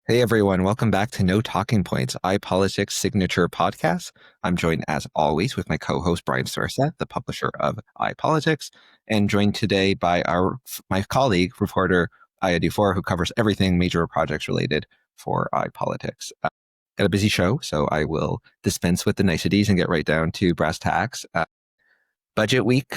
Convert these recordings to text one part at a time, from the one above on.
Hey everyone, welcome back to No Talking Points, iPolitics signature podcast. I'm joined as always with my co-host Brian Storseth, the publisher of iPolitics, and joined today by my colleague, reporter Aya Dufour, who covers everything major projects related for iPolitics. Got a busy show, so I will dispense with the niceties and get right down to brass tacks. Budget week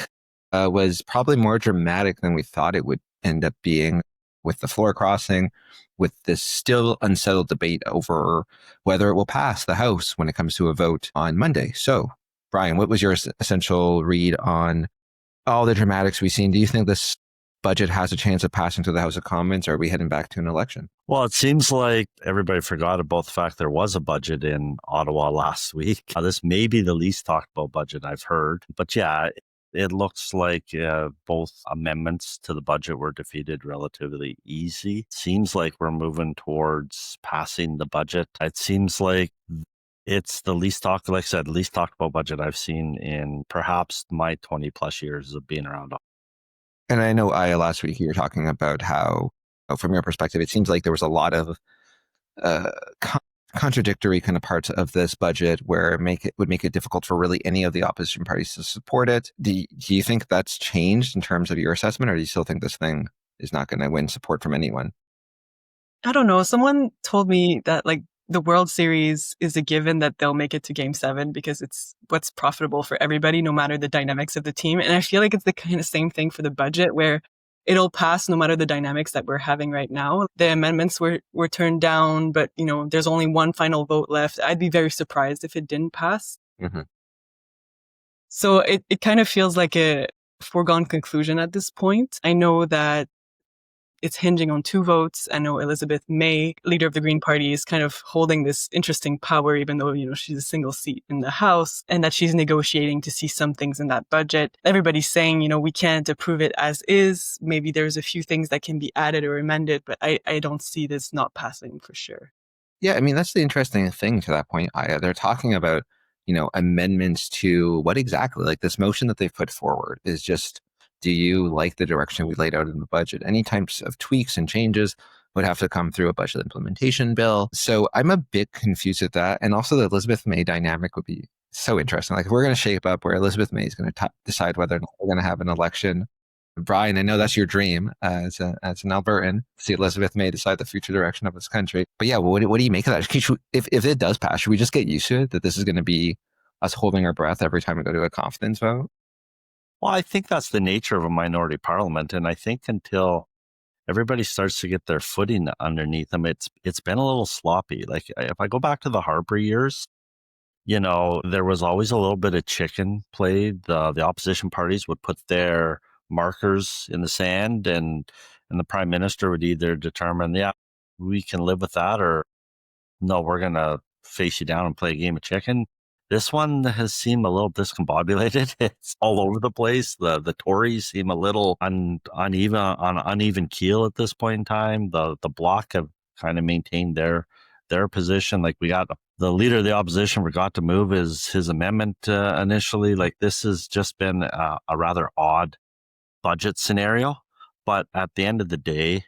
was probably more dramatic than we thought it would end up being, with the floor crossing, with this still unsettled debate over whether it will pass the House when it comes to a vote on Monday. So, Brian, what was your essential read on all the dramatics we've seen? Do you think this budget has a chance of passing to the House of Commons, or are we heading back to an election? Well, it seems like everybody forgot about the fact there was a budget in Ottawa last week. This may be the least talked about budget I've heard. But yeah, it looks like both amendments to the budget were defeated relatively easy. Seems like we're moving towards passing the budget. It seems like it's the least talked, like I said, least talked about budget I've seen in perhaps my 20 plus years of being around. And I know, Aya, last week you were talking about how, from your perspective, it seems like there was a lot of uh, contradictory kind of parts of this budget where it would make it difficult for really any of the opposition parties to support it. Do you think that's changed in terms of your assessment, or do you still think this thing is not going to win support from anyone? I don't know. Someone told me that the World Series is a given that they'll make it to Game 7 because it's what's profitable for everybody, no matter the dynamics of the team. And I feel like it's the kind of same thing for the budget, where it'll pass no matter the dynamics that we're having right now. The amendments were turned down, but there's only one final vote left. I'd be very surprised if it didn't pass. Mm-hmm. So it kind of feels like a foregone conclusion at this point. I know that it's hinging on two votes. I know Elizabeth May, leader of the Green Party, is kind of holding this interesting power, even though, she's a single seat in the House, and that she's negotiating to see some things in that budget. Everybody's saying, we can't approve it as is. Maybe there's a few things that can be added or amended, but I don't see this not passing for sure. Yeah, I mean, that's the interesting thing to that point, Aya. They're talking about, amendments to what exactly? Like, this motion that they've put forward is just, do you like the direction we laid out in the budget? Any types of tweaks and changes would have to come through a budget implementation bill. So I'm a bit confused at that. And also the Elizabeth May dynamic would be so interesting. Like, if we're going to shape up where Elizabeth May is going to decide whether or not we're going to have an election. Brian, I know that's your dream as an Albertan, to see Elizabeth May decide the future direction of this country. But yeah, what do you make of that? If it does pass, should we just get used to it, that this is going to be us holding our breath every time we go to a confidence vote? Well, I think that's the nature of a minority parliament. And I think until everybody starts to get their footing underneath them, it's been a little sloppy. Like, if I go back to the Harper years, there was always a little bit of chicken played. The opposition parties would put their markers in the sand, and the prime minister would either determine, yeah, we can live with that, or no, we're going to face you down and play a game of chicken. This one has seemed a little discombobulated. It's all over the place. The Tories seem a little uneven, on an uneven keel at this point in time. The Bloc have kind of maintained their position. Like, we got the leader of the opposition forgot to move his amendment initially. Like, this has just been a rather odd budget scenario. But at the end of the day,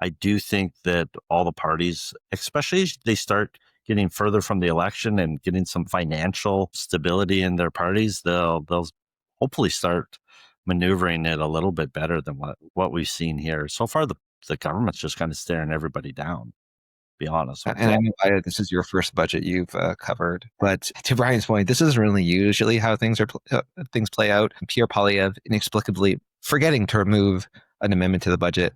I do think that all the parties, especially as they start getting further from the election and getting some financial stability in their parties, they'll hopefully start maneuvering it a little bit better than what we've seen here. So far, the government's just kind of staring everybody down, to be honest. And I know, Aya, this is your first budget you've covered, but to Brian's point, this isn't really usually how things play out. Pierre Poilievre inexplicably forgetting to remove an amendment to the budget,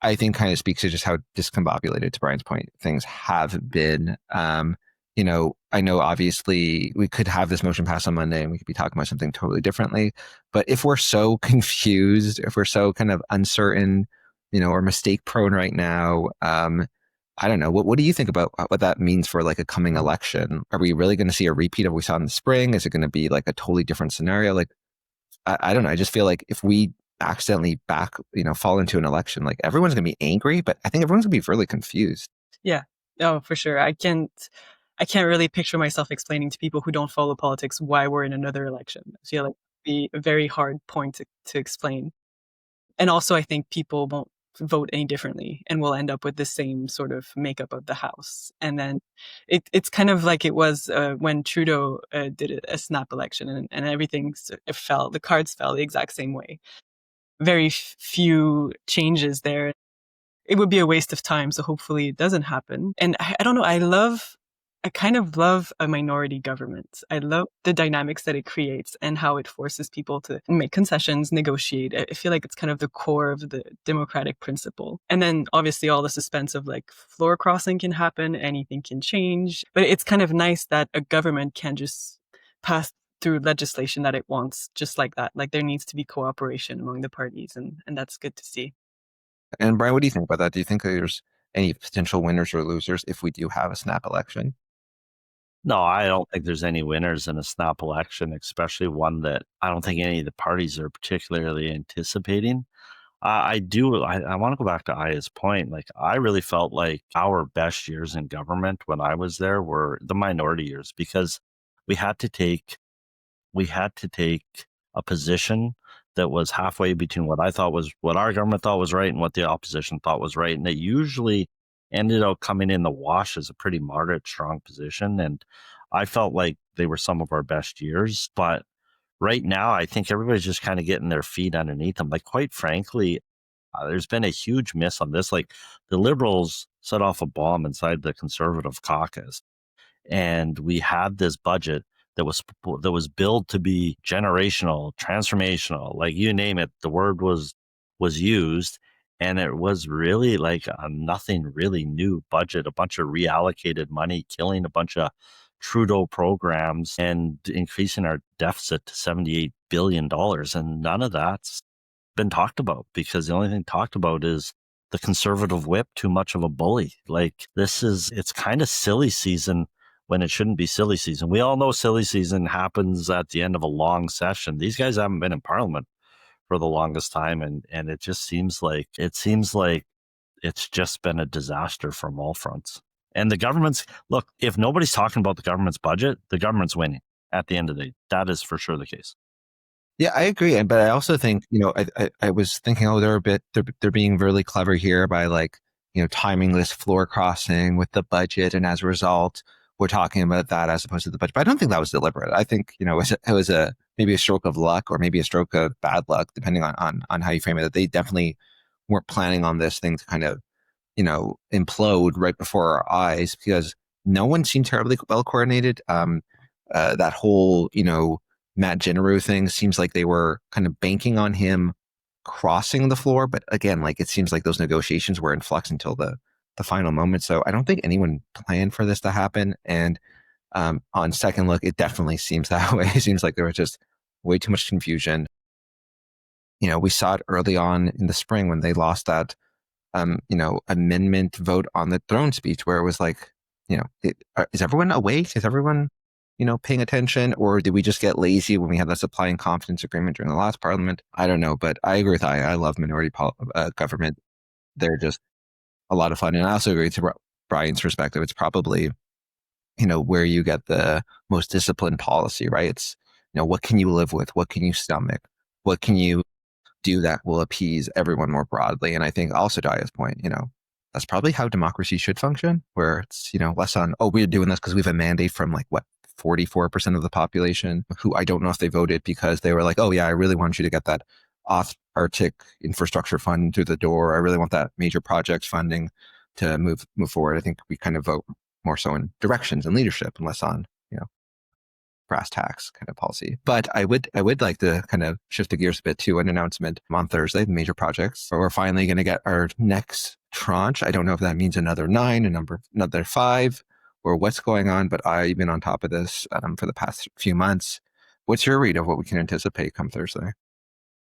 I think, kind of speaks to just how discombobulated, to Brian's point, things have been. I know obviously we could have this motion pass on Monday and we could be talking about something totally differently. But if we're so confused, if we're so kind of uncertain, or mistake prone right now, I don't know. What do you think about what that means for like a coming election? Are we really going to see a repeat of what we saw in the spring? Is it going to be like a totally different scenario? Like, I don't know. I just feel like if we accidentally fall into an election, like, everyone's going to be angry, but I think everyone's going to be really confused. Yeah. Oh, for sure. I can't really picture myself explaining to people who don't follow politics why we're in another election. I feel like it'd be a very hard point to explain. And also, I think people won't vote any differently, and we'll end up with the same sort of makeup of the House. And then it's kind of like it was when Trudeau did a snap election, and everything fell, the cards fell the exact same way. Very few changes there. It would be a waste of time, so hopefully it doesn't happen. And I don't know, I kind of love a minority government. I love the dynamics that it creates and how it forces people to make concessions, negotiate. I feel like it's kind of the core of the democratic principle. And then obviously all the suspense of like floor crossing can happen, anything can change. But it's kind of nice that a government can just pass through legislation that it wants, just like that. Like there needs to be cooperation among the parties, and that's good to see. And Brian, what do you think about that? Do you think there's any potential winners or losers if we do have a snap election? No, I don't think there's any winners in a snap election, especially one that I don't think any of the parties are particularly anticipating. I want to go back to Aya's point. Like, I really felt like our best years in government when I was there were the minority years, because we had to take a position that was halfway between what our government thought was right and what the opposition thought was right. And it usually ended up coming in the wash as a pretty moderate, strong position. And I felt like they were some of our best years. But right now, I think everybody's just kind of getting their feet underneath them. Like, quite frankly, there's been a huge miss on this. Like, the Liberals set off a bomb inside the Conservative caucus, and we had this budget that was billed to be generational, transformational, like you name it. The word was used, and it was really like a nothing really new budget, a bunch of reallocated money, killing a bunch of Trudeau programs and increasing our deficit to $78 billion. And none of that's been talked about, because the only thing talked about is the Conservative whip, too much of a bully. Like, it's kind of silly season when it shouldn't be silly season. We all know silly season happens at the end of a long session. These guys haven't been in Parliament for the longest time, and it just seems like it's just been a disaster from all fronts. And the government's, look, if nobody's talking about the government's budget, the government's winning at the end of the day. That is for sure the case. Yeah, I agree. But I also think, I was thinking, they're being really clever here by like, timing this floor crossing with the budget. And as a result, we're talking about that as opposed to the budget. But I don't think that was deliberate. I think, it was maybe a stroke of luck or maybe a stroke of bad luck, depending on how you frame it. They definitely weren't planning on this thing to kind of, implode right before our eyes, because no one seemed terribly well coordinated. That whole, Matt Genereux thing seems like they were kind of banking on him crossing the floor. But again, like it seems like those negotiations were in flux until the final moment. So I don't think anyone planned for this to happen. And on second look, it definitely seems that way. It seems like there was just way too much confusion. We saw it early on in the spring when they lost that, amendment vote on the throne speech, where it was like, is everyone awake? Is everyone, paying attention? Or did we just get lazy when we had that supply and confidence agreement during the last parliament? I don't know, but I agree with I love minority government. They're just a lot of fun. And I also agree to Brian's perspective. It's probably, where you get the most disciplined policy, right? It's, what can you live with? What can you stomach? What can you do that will appease everyone more broadly? And I think also to Aya's point, that's probably how democracy should function, where it's, less on, we're doing this because we have a mandate from 44% of the population, who I don't know if they voted because they were like, oh yeah, I really want you to get that Arctic infrastructure fund through the door. I really want that major projects funding to move forward. I think we kind of vote more so in directions and leadership and less on, brass tacks kind of policy. But I would like to kind of shift the gears a bit to an announcement on Thursday, the major projects. We're finally going to get our next tranche. I don't know if that means another 9, another 5, or what's going on, but I've been on top of this for the past few months. What's your read of what we can anticipate come Thursday?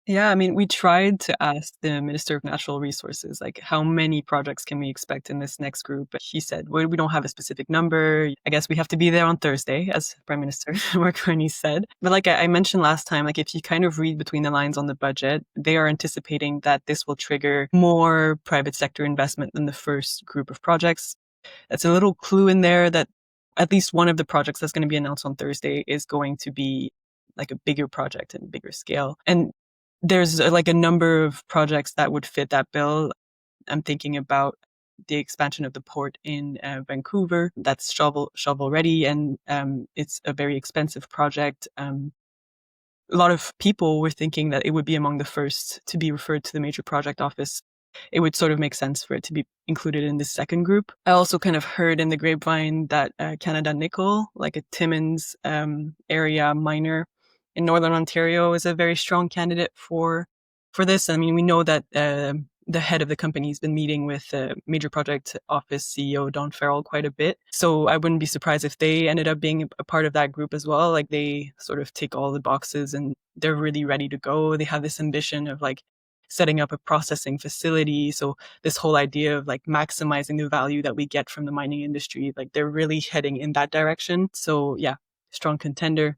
Yeah, I mean, we tried to ask the Minister of Natural Resources, like, how many projects can we expect in this next group? But he said, well, we don't have a specific number. I guess we have to be there on Thursday, as Prime Minister Mark Carney said. But like I mentioned last time, like if you kind of read between the lines on the budget, they are anticipating that this will trigger more private sector investment than the first group of projects. That's a little clue in there that at least one of the projects that's going to be announced on Thursday is going to be like a bigger project and bigger scale. And there's like a number of projects that would fit that bill. I'm thinking about the expansion of the port in Vancouver. That's shovel ready, and it's a very expensive project. A lot of people were thinking that it would be among the first to be referred to the major project office. It would sort of make sense for it to be included in this second group. I also kind of heard in the grapevine that Canada Nickel, like a Timmins area miner in Northern Ontario, is a very strong candidate for this. I mean, we know that the head of the company has been meeting with major project office CEO Don Farrell quite a bit. So I wouldn't be surprised if they ended up being a part of that group as well. Like they sort of tick all the boxes and they're really ready to go. They have this ambition of like setting up a processing facility. So this whole idea of like maximizing the value that we get from the mining industry, like they're really heading in that direction. So yeah, strong contender.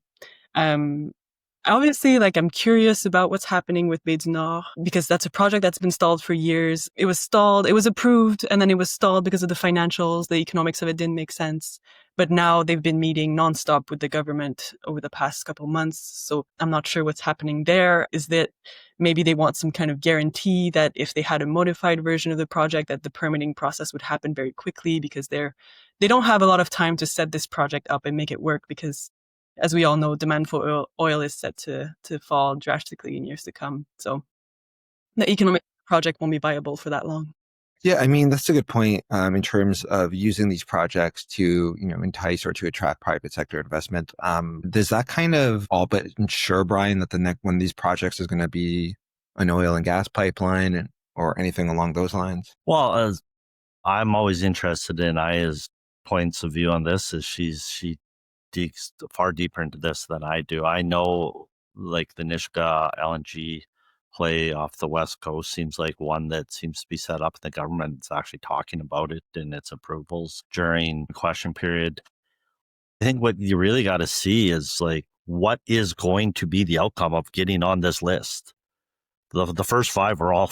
Obviously, like I'm curious about what's happening with Baie du Nord because that's a project that's been stalled for years. It was stalled, it was approved, and then it was stalled because of the financials. The economics of it didn't make sense. But now they've been meeting nonstop with the government over the past couple months. So I'm not sure what's happening there. Is that maybe they want some kind of guarantee that if they had a modified version of the project, that the permitting process would happen very quickly because they don't have a lot of time to set this project up and make it work because as we all know, demand for oil is set to fall drastically in years to come. So the economic project won't be viable for that long. Yeah, I mean, that's a good point in terms of using these projects to, entice or to attract private sector investment. Does that kind of all but ensure, Brian, that the next one of these projects is going to be an oil and gas pipeline or anything along those lines? Well, I'm always interested in Aya's points of view on this, is she digs far deeper into this than I do. I know like the Nishka LNG play off the West Coast seems like one that seems to be set up. The government's actually talking about it in its approvals during the question period. I think what you really got to see is like, what is going to be the outcome of getting on this list? The first five are all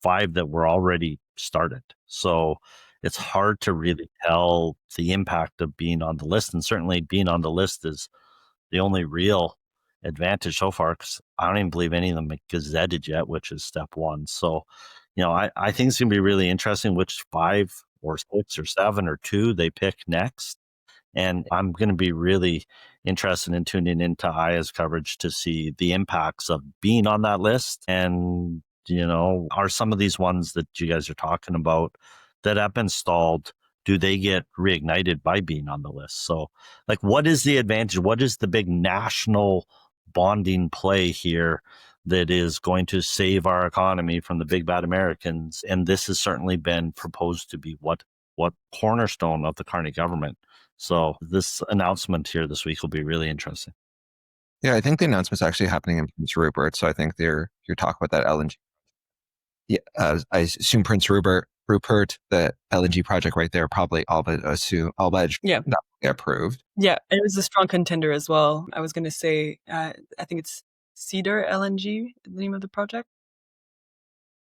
five that were already started. So it's hard to really tell the impact of being on the list. And certainly being on the list is the only real advantage so far, because I don't even believe any of them get gazetted yet, which is step one. So, I think it's going to be really interesting which 5 or 6 or 7 or 2 they pick next. And I'm going to be really interested in tuning into Aya's coverage to see the impacts of being on that list. And, are some of these ones that you guys are talking about that have been stalled, do they get reignited by being on the list? So, like, what is the advantage? What is the big national bonding play here that is going to save our economy from the big bad Americans? And this has certainly been proposed to be what cornerstone of the Carney government. So this announcement here this week will be really interesting. Yeah, I think the announcement's actually happening in Prince Rupert. So I think you're talking about that LNG. Yeah, I assume Prince Rupert, the LNG project right there, probably all but Yeah. not get approved. Yeah, it was a strong contender as well. I was going to say, I think it's Cedar LNG, the name of the project.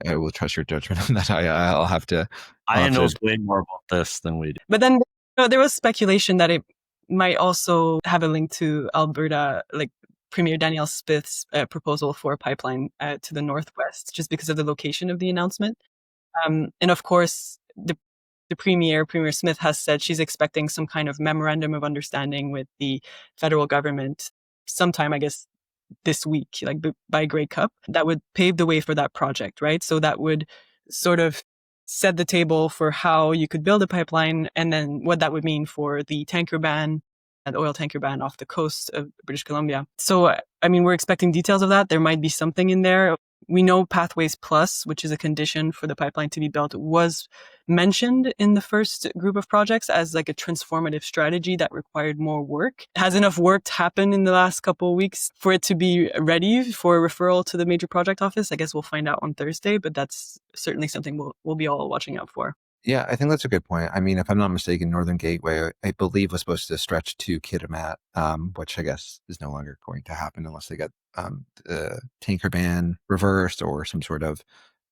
I will trust your judgment on that. I'll have to. I know way more about this than we do. But then there was speculation that it might also have a link to Alberta, like Premier Danielle Smith's proposal for a pipeline to the northwest, just because of the location of the announcement. And of course, the Premier Smith, has said she's expecting some kind of memorandum of understanding with the federal government sometime, I guess, this week, like by Grey Cup, that would pave the way for that project, right? So that would sort of set the table for how you could build a pipeline and then what that would mean for the tanker ban, the oil tanker ban off the coast of British Columbia. So, I mean, we're expecting details of that. There might be something in there. We know Pathways Plus, which is a condition for the pipeline to be built, was mentioned in the first group of projects as like a transformative strategy that required more work. Has enough work happened in the last couple of weeks for it to be ready for a referral to the major project office? I guess we'll find out on Thursday, but that's certainly something we'll be all watching out for. Yeah, I think that's a good point. I mean, if I'm not mistaken, Northern Gateway, I believe, was supposed to stretch to Kitimat, which I guess is no longer going to happen unless they get the tanker ban reversed or some sort of,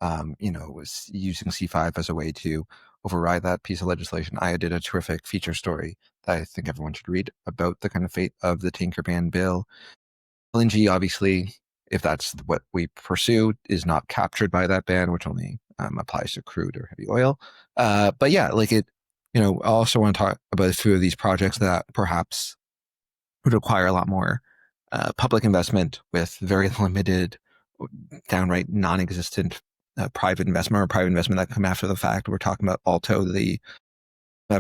was using C5 as a way to override that piece of legislation. Aya did a terrific feature story that I think everyone should read about the kind of fate of the tanker ban bill. LNG obviously if that's what we pursue, is not captured by that ban, which only applies to crude or heavy oil. But yeah, like it, I also want to talk about a few of these projects that perhaps would require a lot more public investment with very limited, downright non-existent private investment, or private investment that come after the fact. We're talking about Alto, the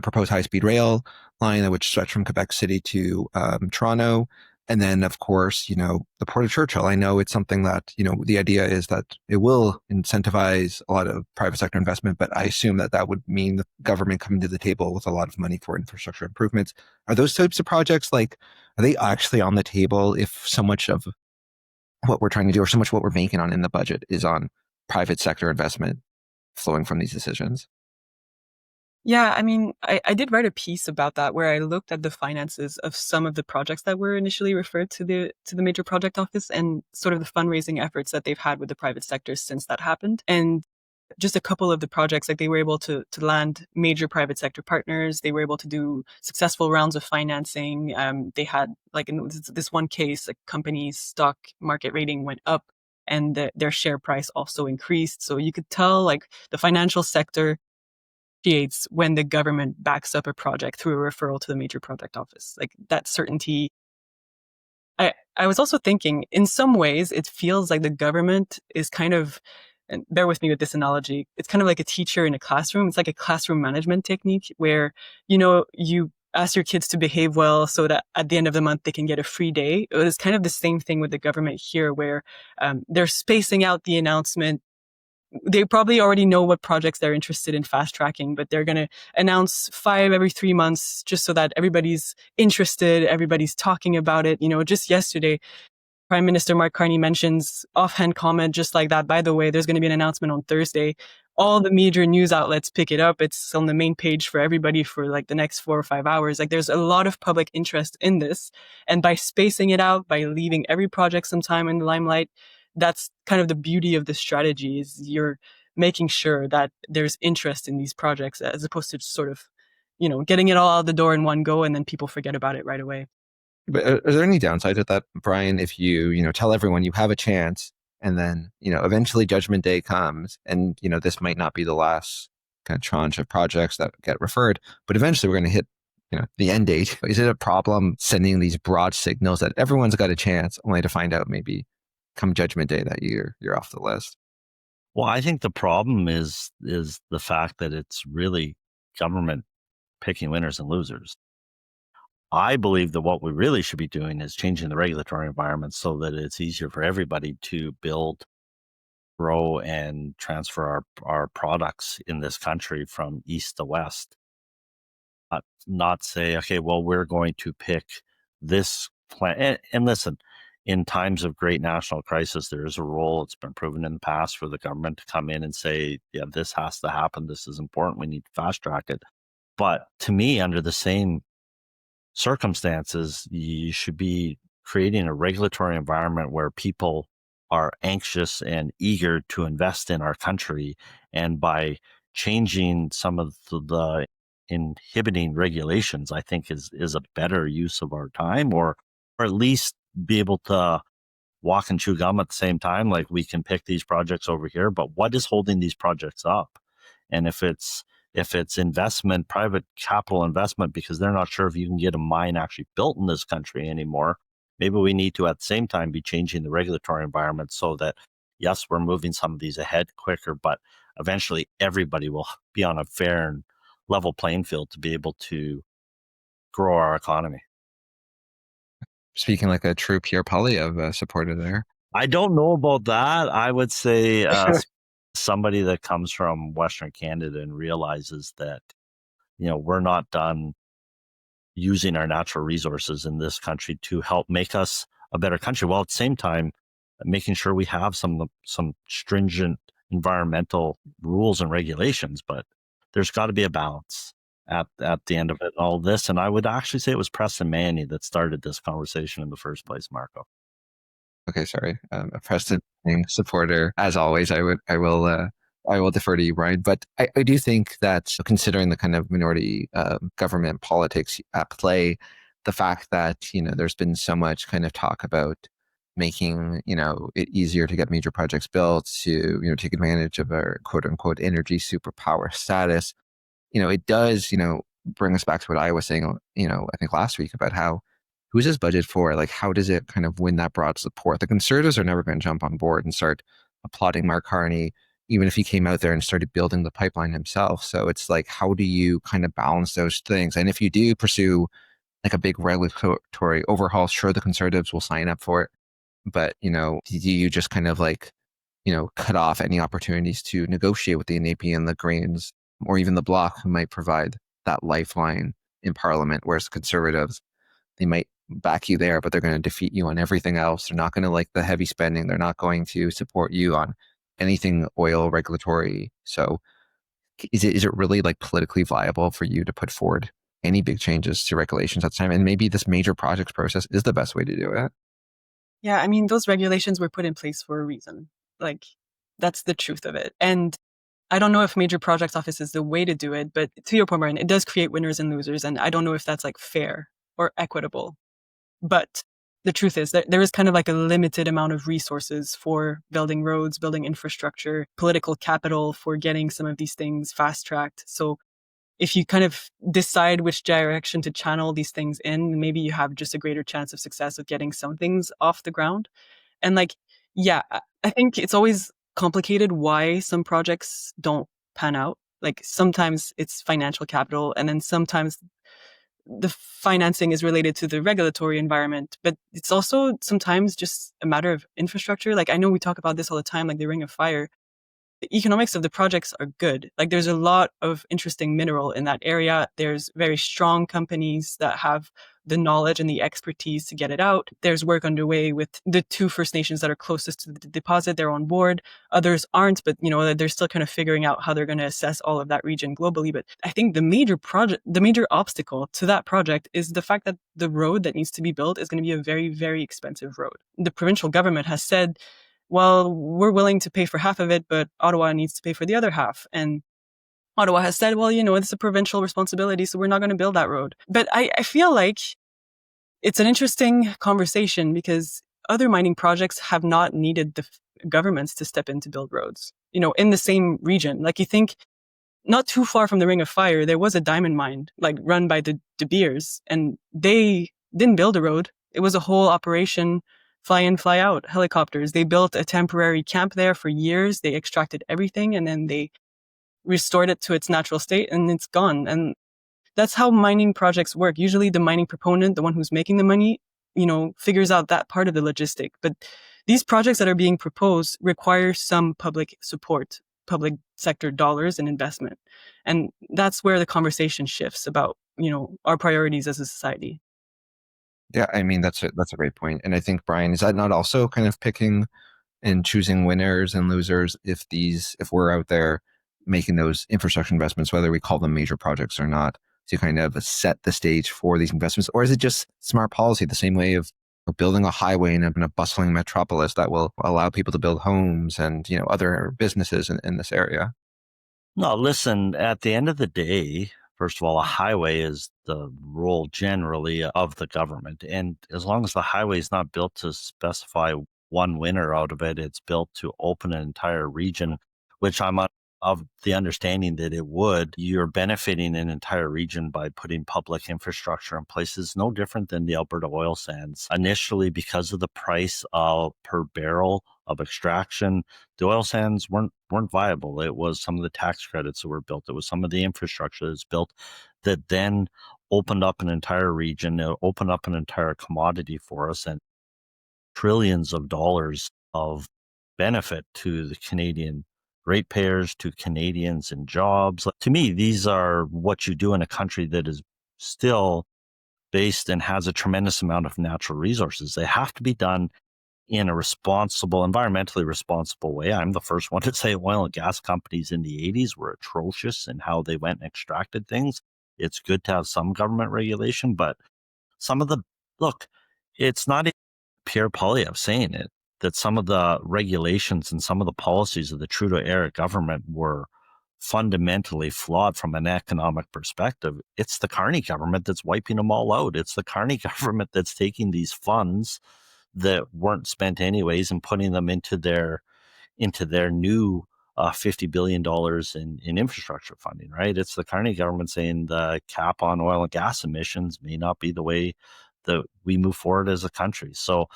proposed high-speed rail line, which stretch from Quebec City to Toronto. And then, of course, the Port of Churchill. I know it's something that, the idea is that it will incentivize a lot of private sector investment, but I assume that that would mean the government coming to the table with a lot of money for infrastructure improvements. Are those types of projects, are they actually on the table if so much of what we're trying to do, or so much what we're banking on in the budget, is on private sector investment flowing from these decisions? Yeah, I mean, I did write a piece about that where I looked at the finances of some of the projects that were initially referred to the major project office, and sort of the fundraising efforts that they've had with the private sector since that happened. And just a couple of the projects, like they were able to land major private sector partners. They were able to do successful rounds of financing. They had, like in this one case, a company's stock market rating went up, and their share price also increased. So you could tell, like, the financial sector appreciates when the government backs up a project through a referral to the major project office. Like, that certainty. I was also thinking, in some ways, it feels like the government is kind of, and bear with me with this analogy, it's kind of like a teacher in a classroom. It's like a classroom management technique where, you ask your kids to behave well so that at the end of the month they can get a free day. It was kind of the same thing with the government here, where they're spacing out the announcement. They probably already know what projects they're interested in fast tracking, but they're going to announce 5 every 3 months just so that everybody's interested, everybody's talking about it. Just yesterday, Prime Minister Mark Carney mentions offhand comment just like that. By the way, there's going to be an announcement on Thursday. All the major news outlets pick it up. It's on the main page for everybody for like the next 4 or 5 hours. Like, there's a lot of public interest in this. And by spacing it out, by leaving every project some time in the limelight, that's kind of the beauty of the strategy, is you're making sure that there's interest in these projects, as opposed to sort of, getting it all out the door in one go and then people forget about it right away. But are there any downsides with that, Brian, if you tell everyone you have a chance, and then, eventually Judgment Day comes, and, this might not be the last kind of tranche of projects that get referred, but eventually we're going to hit, the end date. Is it a problem sending these broad signals that everyone's got a chance, only to find out maybe come Judgment Day that you're off the list? Well, I think the problem is the fact that it's really government picking winners and losers. I believe that what we really should be doing is changing the regulatory environment so that it's easier for everybody to build, grow, and transfer our products in this country from east to west. Not say, okay, well, we're going to pick this plan. And listen, in times of great national crisis, there is a role, it's been proven in the past, for the government to come in and say, yeah, this has to happen. This is important. We need to fast track it. But to me, under the same circumstances, you should be creating a regulatory environment where people are anxious and eager to invest in our country. And by changing some of the inhibiting regulations, I think is a better use of our time, or at least be able to walk and chew gum at the same time. Like, we can pick these projects over here, but what is holding these projects up? And if it's investment, private capital investment, because they're not sure if you can get a mine actually built in this country anymore, maybe we need to at the same time be changing the regulatory environment so that, yes, we're moving some of these ahead quicker, but eventually everybody will be on a fair and level playing field to be able to grow our economy. Speaking like a true Pierre Poilievre supporter there. I don't know about that. I would say somebody that comes from Western Canada and realizes that, we're not done using our natural resources in this country to help make us a better country, while at the same time making sure we have some stringent environmental rules and regulations. But there's got to be a balance at the end of it, all this. And I would actually say it was Preston Manny that started this conversation in the first place, Marco. Okay, sorry. A Preston supporter, as always. I will defer to you, Brian. But I do think that, considering the kind of minority government politics at play, the fact that there's been so much kind of talk about making, it easier to get major projects built, to, take advantage of our quote unquote energy superpower status. It does, bring us back to what I was saying, I think last week about how who's this budget for? Like, how does it kind of win that broad support? The conservatives are never going to jump on board and start applauding Mark Carney, even if he came out there and started building the pipeline himself. So it's like, how do you kind of balance those things? And if you do pursue like a big regulatory overhaul, sure, the conservatives will sign up for it. But, do you just kind of like, cut off any opportunities to negotiate with the NAP and the Greens or even the Bloc, who might provide that lifeline in Parliament, whereas conservatives, they might back you there, but they're going to defeat you on everything else. They're not going to like the heavy spending. They're not going to support you on anything oil regulatory. So is it really like politically viable for you to put forward any big changes to regulations at the time? And maybe this major projects process is the best way to do it. Yeah, I mean, those regulations were put in place for a reason. Like, that's the truth of it. And I don't know if major projects office is the way to do it, but to your point, Brian, it does create winners and losers. And I don't know if that's like fair or equitable. But the truth is that there is kind of like a limited amount of resources for building roads, building infrastructure, political capital for getting some of these things fast tracked. So if you kind of decide which direction to channel these things in, maybe you have just a greater chance of success of getting some things off the ground. And like, yeah, I think it's always complicated why some projects don't pan out. Like sometimes it's financial capital, and then sometimes the financing is related to the regulatory environment, but it's also sometimes just a matter of infrastructure. Like I know we talk about this all the time, like the Ring of Fire. The economics of the projects are good. Like there's a lot of interesting mineral in that area. There's very strong companies that have the knowledge and the expertise to get it out. There's work underway with the 2 First Nations that are closest to the deposit. They're on board. Others aren't, but they're still kind of figuring out how they're going to assess all of that region globally. But I think the major obstacle to that project is the fact that the road that needs to be built is going to be a very, very expensive road. The provincial government has said, well, we're willing to pay for half of it, but Ottawa needs to pay for the other half. And Ottawa has said, well, it's a provincial responsibility, so we're not going to build that road. But I feel like it's an interesting conversation because other mining projects have not needed the governments to step in to build roads, in the same region. Like you think not too far from the Ring of Fire, there was a diamond mine, like run by the De Beers, and they didn't build a road. It was a whole operation, fly in, fly out, helicopters. They built a temporary camp there for years. They extracted everything and then they restored it to its natural state and it's gone. And that's how mining projects work. Usually the mining proponent, the one who's making the money, figures out that part of the logistic. But these projects that are being proposed require some public support, public sector dollars and investment. And that's where the conversation shifts about, our priorities as a society. Yeah, I mean, that's a great point. And I think, Brian, is that not also kind of picking and choosing winners and losers if we're out there making those infrastructure investments, whether we call them major projects or not, to kind of set the stage for these investments? Or is it just smart policy, the same way of building a highway in a bustling metropolis that will allow people to build homes and, other businesses in this area? No, listen, at the end of the day, first of all, a highway is the role generally of the government. And as long as the highway is not built to specify one winner out of it, it's built to open an entire region, which I'm of the understanding that it would. You're benefiting an entire region by putting public infrastructure in places no different than the Alberta oil sands. Initially, because of the price per barrel of extraction, the oil sands weren't viable. It was some of the tax credits that were built. It was some of the infrastructure that's built that then opened up an entire region, opened up an entire commodity for us, and trillions of dollars of benefit to the Canadian ratepayers, to Canadians and jobs. To me, these are what you do in a country that is still based and has a tremendous amount of natural resources. They have to be done in a responsible, environmentally responsible way. I'm the first one to say oil and gas companies in the 80s were atrocious in how they went and extracted things. It's good to have some government regulation, but it's not Pierre Poilievre saying it, that some of the regulations and some of the policies of the Trudeau-era government were fundamentally flawed from an economic perspective. It's the Carney government that's wiping them all out. It's the Carney government that's taking these funds that weren't spent anyways and putting them into their new $50 billion in infrastructure funding, right? It's the Carney government saying the cap on oil and gas emissions may not be the way that we move forward as a country. So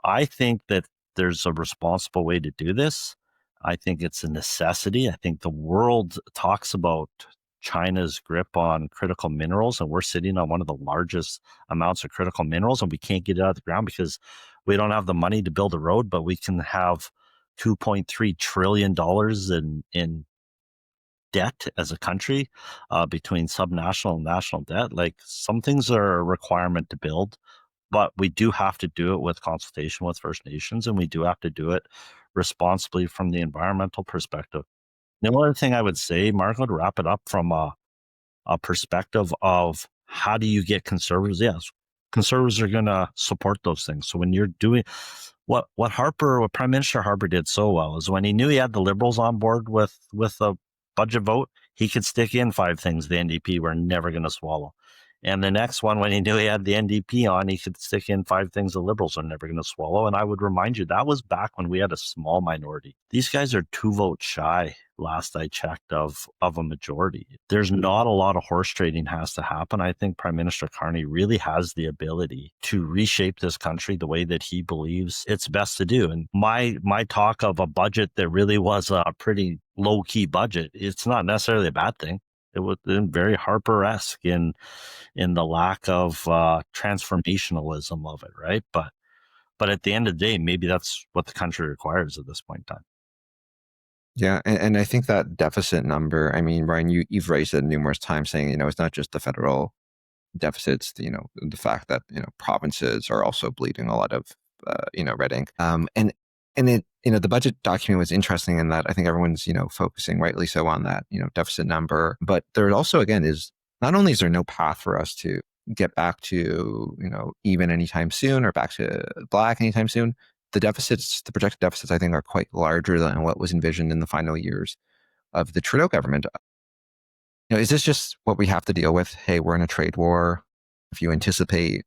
I think that there's a responsible way to do this. I think it's a necessity. I think the world talks about China's grip on critical minerals, and we're sitting on one of the largest amounts of critical minerals, and we can't get it out of the ground because we don't have the money to build a road, but we can have $2.3 trillion in debt as a country between subnational and national debt. Like, some things are a requirement to build, but we do have to do it with consultation with First Nations, and we do have to do it responsibly from the environmental perspective. The only other thing I would say, Marco, to wrap it up from a perspective of how do you get conservatives? Yes, conservatives are going to support those things. So when you're doing what Prime Minister Harper did so well is when he knew he had the Liberals on board with a budget vote, he could stick in 5 things the NDP were never going to swallow. And the next one, when he knew he had the NDP on, he could stick in 5 things the Liberals are never going to swallow. And I would remind you, that was back when we had a small minority. These guys are 2 votes shy, last I checked, of a majority. There's not a lot of horse trading has to happen. I think Prime Minister Carney really has the ability to reshape this country the way that he believes it's best to do. And my talk of a budget that really was a pretty low-key budget, it's not necessarily a bad thing. It was very Harper-esque in the lack of transformationalism of it, right? But at the end of the day, maybe that's what the country requires at this point in time. Yeah, and I think that deficit number, I mean, Brian, you've raised it numerous times saying, it's not just the federal deficits, the fact that, provinces are also bleeding a lot of, red ink. And it, the budget document was interesting in that I think everyone's, focusing rightly so on that, deficit number. But there also, again, is not only is there no path for us to get back to, even anytime soon or back to black anytime soon, the projected deficits, I think, are quite larger than what was envisioned in the final years of the Trudeau government. Is this just what we have to deal with? Hey, we're in a trade war. If you anticipate,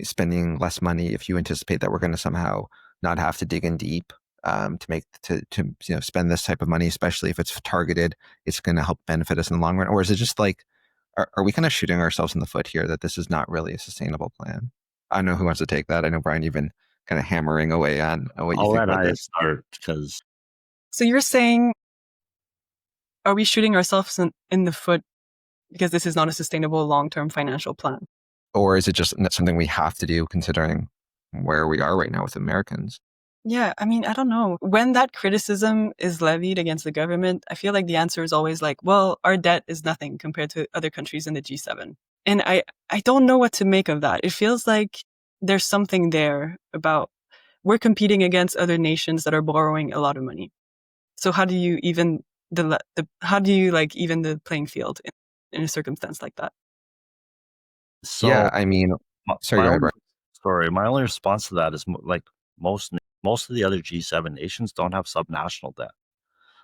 spending less money, if you anticipate that we're going to somehow not have to dig in deep to spend this type of money, especially if it's targeted, it's going to help benefit us in the long run? Or is it just like, are we kind of shooting ourselves in the foot here that this is not really a sustainable plan? I don't know who wants to take that. I know, Brian, you've been kind of hammering away on what you I'll think let about Aya this. start because. So you're saying, are we shooting ourselves in the foot because this is not a sustainable long-term financial plan? Or is it just something we have to do considering where we are right now with Americans? Yeah, I mean, I don't know. When that criticism is levied against the government, I feel like the answer is always like, well, our debt is nothing compared to other countries in the G7. And I don't know what to make of that. It feels like there's something there about we're competing against other nations that are borrowing a lot of money. So how do you even even the playing field in a circumstance like that? So yeah, I mean, sorry, go ahead, Brian. Sorry, my only response to that is like most of the other G7 nations don't have subnational debt.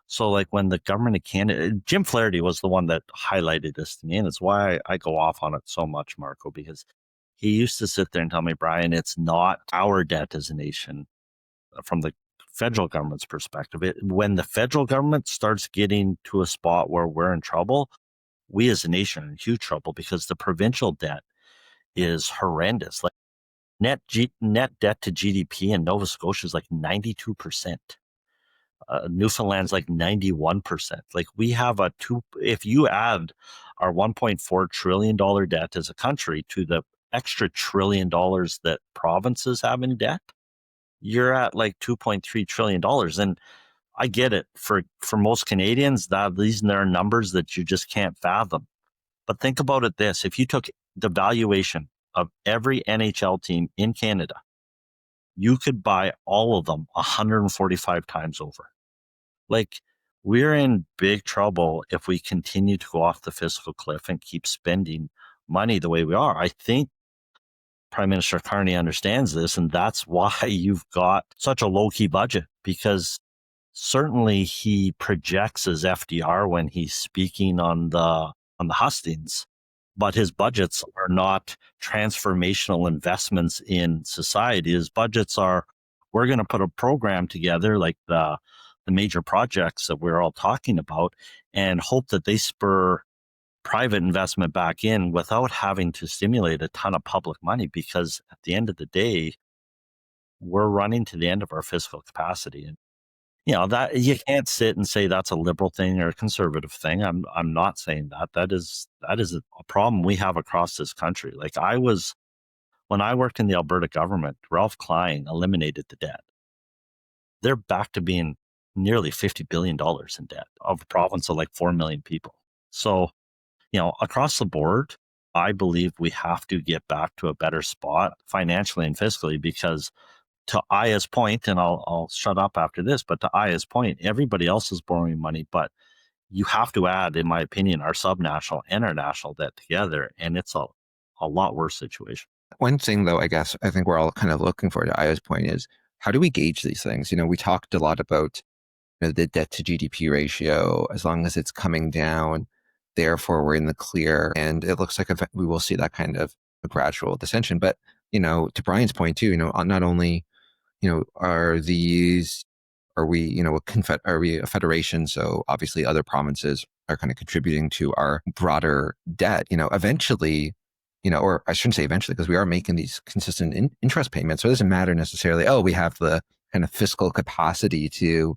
So like when the government of Canada, Jim Flaherty was the one that highlighted this to me, and it's why I go off on it so much, Marco, because he used to sit there and tell me, Brian, it's not our debt as a nation from the federal government's perspective. When the federal government starts getting to a spot where we're in trouble, we as a nation are in huge trouble because the provincial debt is horrendous. Like net debt to GDP in Nova Scotia is like 92%. Newfoundland's like 91%. Like we have if you add our $1.4 trillion debt as a country to the extra $1 trillion that provinces have in debt, you're at like $2.3 trillion. And I get it. For most Canadians, these are numbers that you just can't fathom. But think about it this: if you took the valuation of every NHL team in Canada, you could buy all of them 145 times over. Like, we're in big trouble if we continue to go off the fiscal cliff and keep spending money the way we are. I think Prime Minister Carney understands this, and that's why you've got such a low-key budget, because certainly he projects as FDR when he's speaking on the hustings But his budgets are not transformational investments in society. His budgets are, we're going to put a program together like the major projects that we're all talking about and hope that they spur private investment back in without having to stimulate a ton of public money, because at the end of the day, we're running to the end of our fiscal capacity. And that you can't sit and say that's a liberal thing or a conservative thing. I'm not saying that. That is a problem we have across this country. Like when I worked in the Alberta government, Ralph Klein eliminated the debt. They're back to being nearly $50 billion in debt of a province of like 4 million people. So, across the board, I believe we have to get back to a better spot financially and fiscally, because to Aya's point, and I'll shut up after this, but to Aya's point, everybody else is borrowing money, but you have to add, in my opinion, our subnational and our national debt together, and it's a lot worse situation. One thing, though, I guess I think we're all kind of looking for, to Aya's point, is how do we gauge these things? We talked a lot about the debt to GDP ratio. As long as it's coming down, therefore we're in the clear, and it looks like we will see that kind of a gradual descension. But to Brian's point too, not only are we are we a federation? So obviously other provinces are kind of contributing to our broader debt. Eventually, or I shouldn't say eventually, because we are making these consistent interest payments. So it doesn't matter necessarily, we have the kind of fiscal capacity to,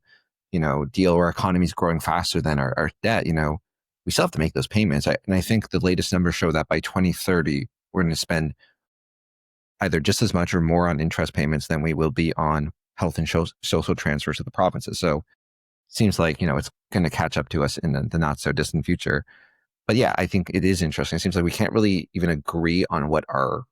deal, our economy is growing faster than our debt. We still have to make those payments. And I think the latest numbers show that by 2030, we're going to spend either just as much or more on interest payments than we will be on health and social transfers to the provinces. So it seems like, it's going to catch up to us in the not so distant future. But yeah, I think it is interesting. It seems like we can't really even agree on what our,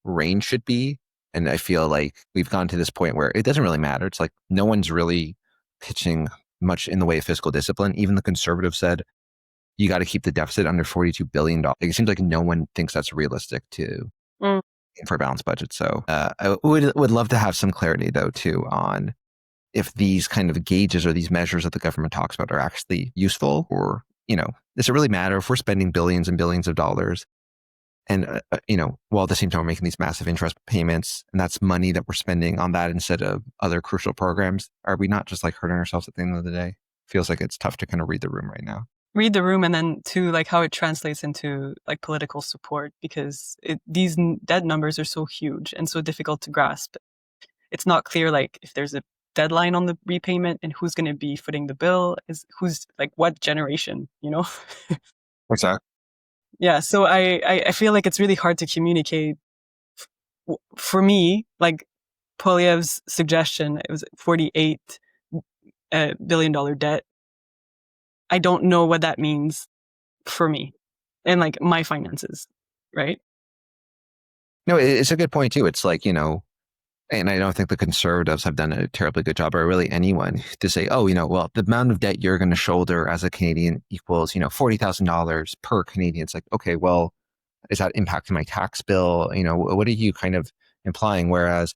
range should be. And I feel like we've gone to this point where it doesn't really matter. It's like no one's really pitching much in the way of fiscal discipline. Even the Conservatives said, you got to keep the deficit under $42 billion. It seems like no one thinks that's realistic for a balanced budget. So I would love to have some clarity, though, too, on if these kind of gauges or these measures that the government talks about are actually useful, or, does it really matter if we're spending billions and billions of dollars and, while at the same time we're making these massive interest payments, and that's money that we're spending on that instead of other crucial programs? Are we not just like hurting ourselves at the end of the day? Feels like it's tough to kind of read the room right now. Read the room, and then to like how it translates into like political support, because these debt numbers are so huge and so difficult to grasp. It's not clear like if there's a deadline on the repayment and who's going to be footing the bill, who's like what generation, What's that? Yeah, so I feel like it's really hard to communicate. For me, like Poilievre's suggestion, it was $48 billion debt. I don't know what that means for me and like my finances, right? No, it's a good point too. It's like, and I don't think the Conservatives have done a terribly good job, or really anyone, to say, well, the amount of debt you're going to shoulder as a Canadian equals, $40,000 per Canadian. It's like, okay, well, is that impacting my tax bill? What are you kind of implying? Whereas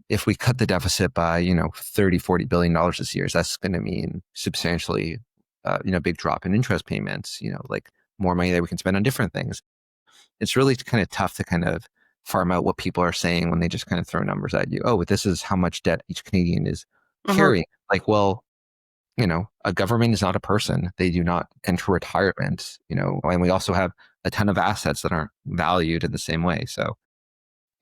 if we cut the deficit by, $30-40 billion this year, that's going to mean substantially, big drop in interest payments, like more money that we can spend on different things. It's really kind of tough to kind of farm out what people are saying when they just kind of throw numbers at you. Oh, this is how much debt each Canadian is carrying. Like, well, a government is not a person. They do not enter retirement, and we also have a ton of assets that aren't valued in the same way. So,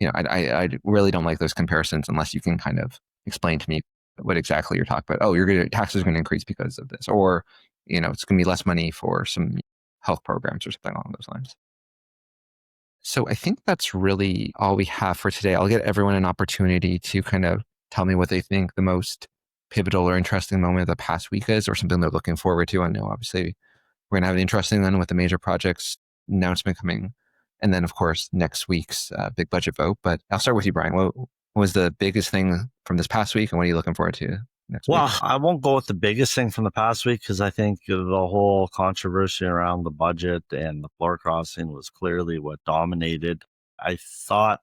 I really don't like those comparisons unless you can kind of explain to me what exactly you're talking about. Oh, taxes are going to increase because of this, or, it's going to be less money for some health programs or something along those lines. So I think that's really all we have for today. I'll get everyone an opportunity to kind of tell me what they think the most pivotal or interesting moment of the past week is, or something they're looking forward to. I know obviously we're going to have an interesting one with the major projects announcement coming. And then, of course, next week's big budget vote. But I'll start with you, Brian. What was the biggest thing from this past week, and what are you looking forward to next week? Well, I won't go with the biggest thing from the past week, because I think the whole controversy around the budget and the floor crossing was clearly what dominated. I thought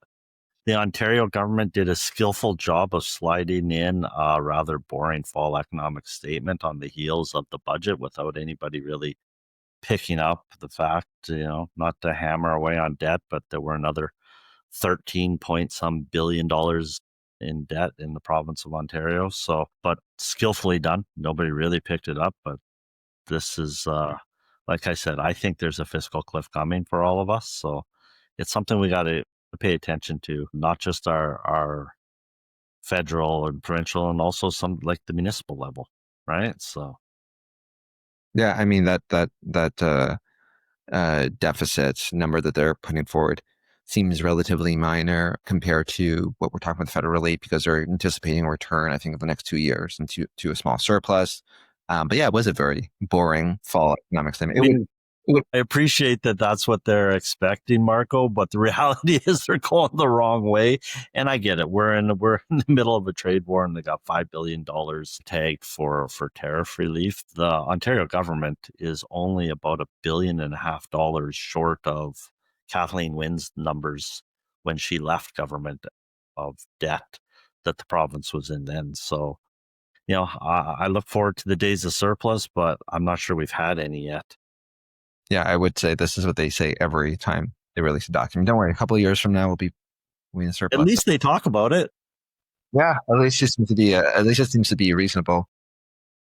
the Ontario government did a skillful job of sliding in a rather boring fall economic statement on the heels of the budget without anybody really picking up the fact, not to hammer away on debt, but there were another 13 point some billion dollars in debt in the province of Ontario. So, but skillfully done. Nobody really picked it up, but this is, like I said, I think there's a fiscal cliff coming for all of us. So it's something we got to pay attention to, not just our federal and provincial, and also some like the municipal level, right? So Yeah, I mean that deficit number that they're putting forward seems relatively minor compared to what we're talking about federally, because they're anticipating a return, I think, of the next 2 years and to a small surplus. But yeah, it was a very boring fall economic statement. I appreciate that that's what they're expecting, Marco, but the reality is they're going the wrong way. And I get it. We're in the middle of a trade war, and they got $5 billion tagged for tariff relief. The Ontario government is only about $1.5 billion short of Kathleen Wynne's numbers when she left government of debt that the province was in then. So, I look forward to the days of surplus, but I'm not sure we've had any yet. Yeah, I would say this is what they say every time they release a document. Don't worry, a couple of years from now we'll be in surplus. At least they talk about it. Yeah, at least it seems to be reasonable.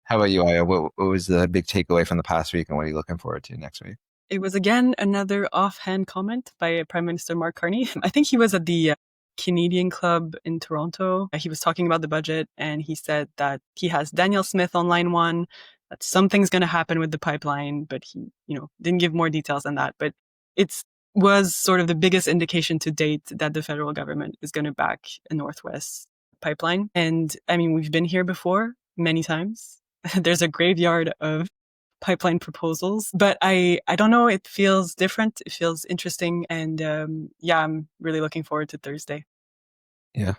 How about you, Aya? What was the big takeaway from the past week, and what are you looking forward to next week? It was again another offhand comment by Prime Minister Mark Carney. I think he was at the Canadian Club in Toronto. He was talking about the budget, and he said that he has Danielle Smith on line one, that something's going to happen with the pipeline, but he, didn't give more details than that. But it was sort of the biggest indication to date that the federal government is going to back a Northwest pipeline. And I mean, we've been here before many times. There's a graveyard of pipeline proposals, but I don't know. It feels different. It feels interesting. And I'm really looking forward to Thursday. Yeah,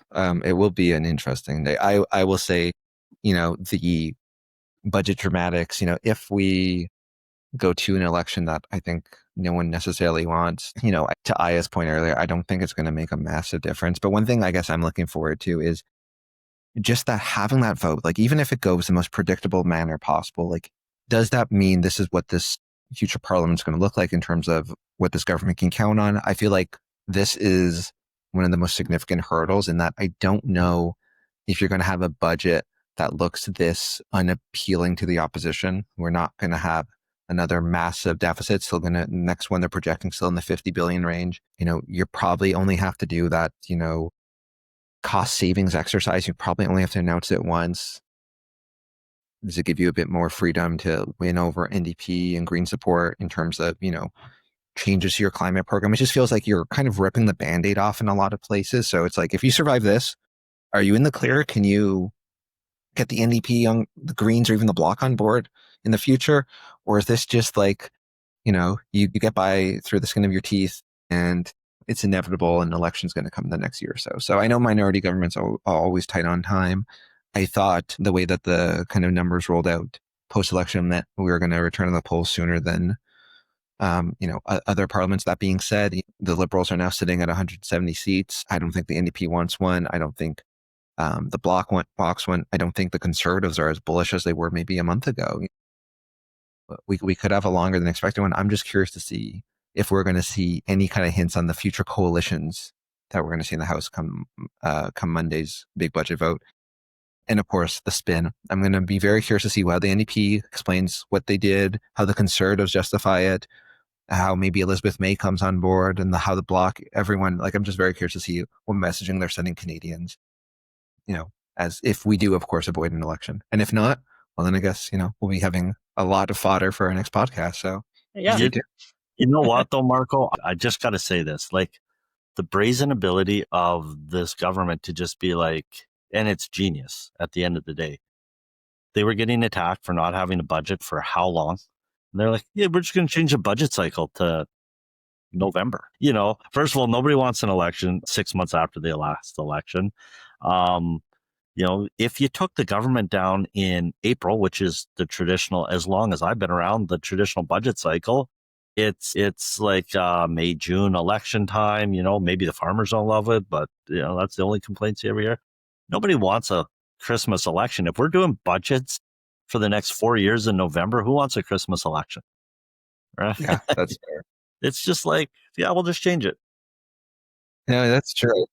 it will be an interesting day. I will say, the budget dramatics, if we go to an election that I think no one necessarily wants, to Aya's point earlier, I don't think it's going to make a massive difference. But one thing I guess I'm looking forward to is just that having that vote, like even if it goes the most predictable manner possible, like does that mean this is what this future parliament is going to look like in terms of what this government can count on? I feel like this is one of the most significant hurdles in that I don't know if you're going to have a budget that looks this unappealing to the opposition. We're not going to have another massive deficit. Still going to, next one they're projecting still in the 50 billion range. You probably only have to do that, cost savings exercise. You probably only have to announce it once. Does it give you a bit more freedom to win over NDP and Green support in terms of, changes to your climate program? It just feels like you're kind of ripping the Band-Aid off in a lot of places. So it's like, if you survive this, are you in the clear? Can you get the NDP, on the Greens, or even the Bloc on board in the future? Or is this just like, you get by through the skin of your teeth and it's inevitable and an election's going to come the next year or so? So I know minority governments are always tight on time. I thought the way that the kind of numbers rolled out post-election that we were going to return to the polls sooner than other parliaments. That being said, the Liberals are now sitting at 170 seats. I don't think the NDP wants one. I don't think the Bloc wants one. I don't think the Conservatives are as bullish as they were maybe a month ago. We could have a longer than expected one. I'm just curious to see if we're going to see any kind of hints on the future coalitions that we're going to see in the House come Monday's big budget vote. And of course, the spin. I'm going to be very curious to see how the NDP explains what they did, how the Conservatives justify it, how maybe Elizabeth May comes on board, and how the Bloc, everyone, I'm just very curious to see what messaging they're sending Canadians, as if we do, of course, avoid an election. And if not, well, then I guess, we'll be having a lot of fodder for our next podcast. So yeah. You know what though, Marco? I just got to say this, like the brazen ability of this government to just be like, and it's genius at the end of the day. They were getting attacked for not having a budget for how long? And they're like, yeah, we're just going to change the budget cycle to November. First of all, nobody wants an election 6 months after the last election. If you took the government down in April, which is the traditional, as long as I've been around, the traditional budget cycle, it's like May, June election time. Maybe the farmers don't love it, but that's the only complaints you ever hear. Nobody wants a Christmas election. If we're doing budgets for the next 4 years in November, who wants a Christmas election? right? Yeah, that's fair. It's just like, yeah, we'll just change it. No, that's true.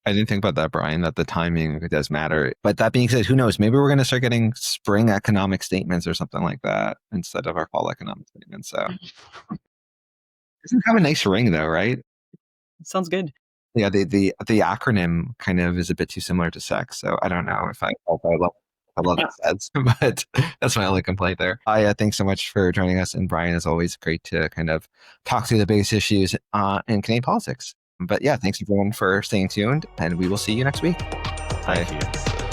I didn't think about that, Brian, that the timing does matter. But that being said, who knows? Maybe we're going to start getting spring economic statements or something like that instead of our fall economic statements. So doesn't have a nice ring though, right? Sounds good. Yeah, the acronym kind of is a bit too similar to sex. So I don't know if I love it says, but that's my only complaint there. Aya, thanks so much for joining us. And Brian, as always, great to kind of talk through the biggest issues in Canadian politics. But yeah, thanks everyone for staying tuned, and we will see you next week. Thank Bye. you.